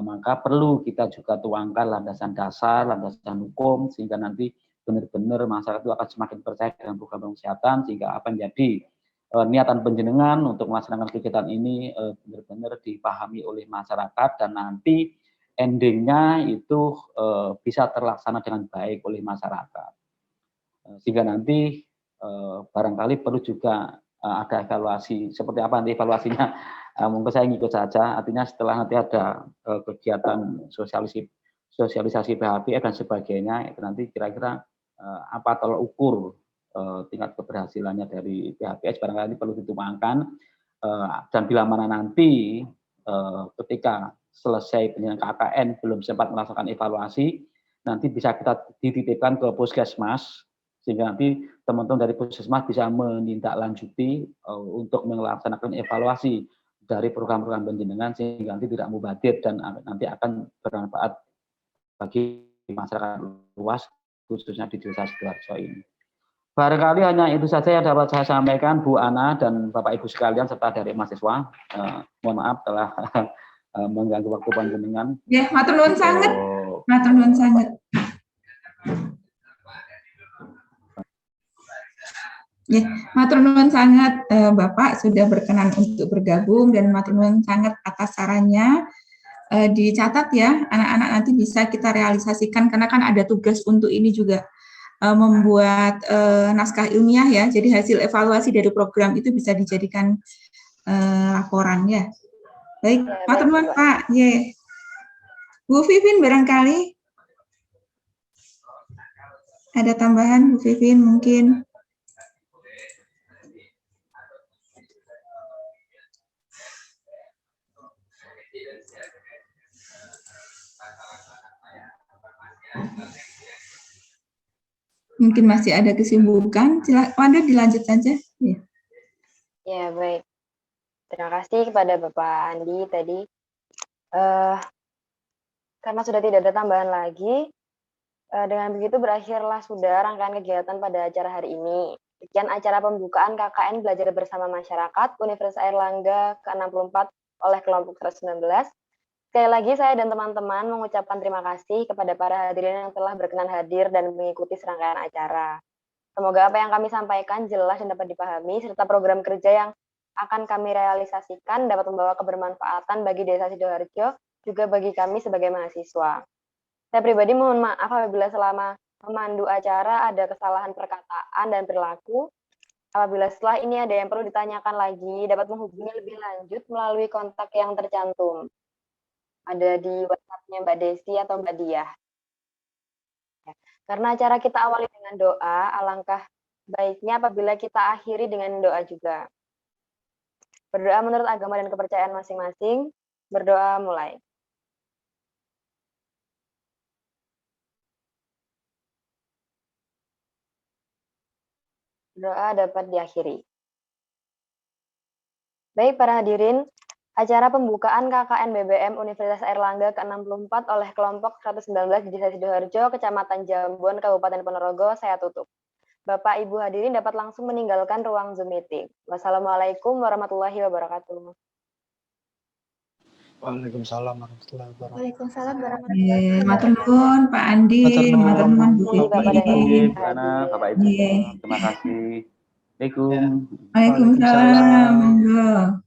maka perlu kita juga tuangkan landasan dasar, landasan hukum, sehingga nanti benar-benar masyarakat itu akan semakin percaya dengan program kesehatan, sehingga apa yang jadi niatan panjenengan untuk melaksanakan kegiatan ini benar-benar dipahami oleh masyarakat, dan nanti endingnya itu bisa terlaksana dengan baik oleh masyarakat. Sehingga nanti barangkali perlu juga ada evaluasi. Seperti apa nanti evaluasinya? Mungkin saya ngikut saja. Artinya setelah nanti ada kegiatan sosialisasi PHBS dan sebagainya, itu nanti kira-kira apa tolak ukur tingkat keberhasilannya dari PHBS barangkali perlu dituangkan, dan bila mana nanti ketika selesai penyelenggaraan KKN belum sempat melakukan evaluasi, nanti bisa kita dititipkan ke puskesmas, sehingga nanti teman-teman dari puskesmas bisa menindaklanjuti untuk melaksanakan evaluasi dari program-program penjenengan, sehingga nanti tidak mubadir dan nanti akan bermanfaat bagi masyarakat luas, khususnya di Desa Sidoarjo ini. Barangkali hanya itu saja yang dapat saya sampaikan, Bu Ana dan Bapak Ibu sekalian serta dari mahasiswa. Mohon maaf telah mengganggu waktu panjenengan. Ya, matur nuwun sanget. Matur nuwun sanget. Ya, matur nuwun sangat Bapak sudah berkenan untuk bergabung, dan matur nuwun sangat atas sarannya. Dicatat ya, anak-anak nanti bisa kita realisasikan, karena kan ada tugas untuk ini juga, membuat naskah ilmiah ya. Jadi hasil evaluasi dari program itu bisa dijadikan laporan ya. Baik, matur nuwun Pak. Ye. Bu Vivin barangkali ada tambahan, Bu Vivin mungkin. Mungkin masih ada kesibukan, Wanda dilanjut saja. Ya. Ya, baik. Terima kasih kepada Bapak Andi tadi. Karena sudah tidak ada tambahan lagi, dengan begitu berakhirlah sudah rangkaian kegiatan pada acara hari ini. Sekian acara pembukaan KKN Belajar Bersama Masyarakat Universitas Airlangga ke-64 oleh kelompok 119. Sekali lagi saya dan teman-teman mengucapkan terima kasih kepada para hadirin yang telah berkenan hadir dan mengikuti serangkaian acara. Semoga apa yang kami sampaikan jelas dan dapat dipahami, serta program kerja yang akan kami realisasikan dapat membawa kebermanfaatan bagi Desa Sidoarjo, juga bagi kami sebagai mahasiswa. Saya pribadi mohon maaf apabila selama memandu acara ada kesalahan perkataan dan perilaku. Apabila setelah ini ada yang perlu ditanyakan lagi, dapat menghubungi lebih lanjut melalui kontak yang tercantum. Ada di WhatsApp-nya Mbak Desi atau Mbak Diah. Ya. Karena acara kita awali dengan doa, alangkah baiknya apabila kita akhiri dengan doa juga. Berdoa menurut agama dan kepercayaan masing-masing. Berdoa mulai. Doa dapat diakhiri. Baik para hadirin, acara pembukaan KKN BBM Universitas Airlangga ke-64 oleh kelompok 119 di Desa Sidoarjo, Kecamatan Jambon, Kabupaten Ponorogo, saya tutup. Bapak Ibu hadirin dapat langsung meninggalkan ruang Zoom meeting. Wassalamualaikum warahmatullahi wabarakatuh. Waalaikumsalam warahmatullahi wabarakatuh. Waalaikumsalam warahmatullahi wabarakatuh. Matur nuwun Pak Andi, matur nuwun Bu Vivin. Bapak Ibu, terima kasih. Assalamualaikum. Waalaikumsalam. Monggo.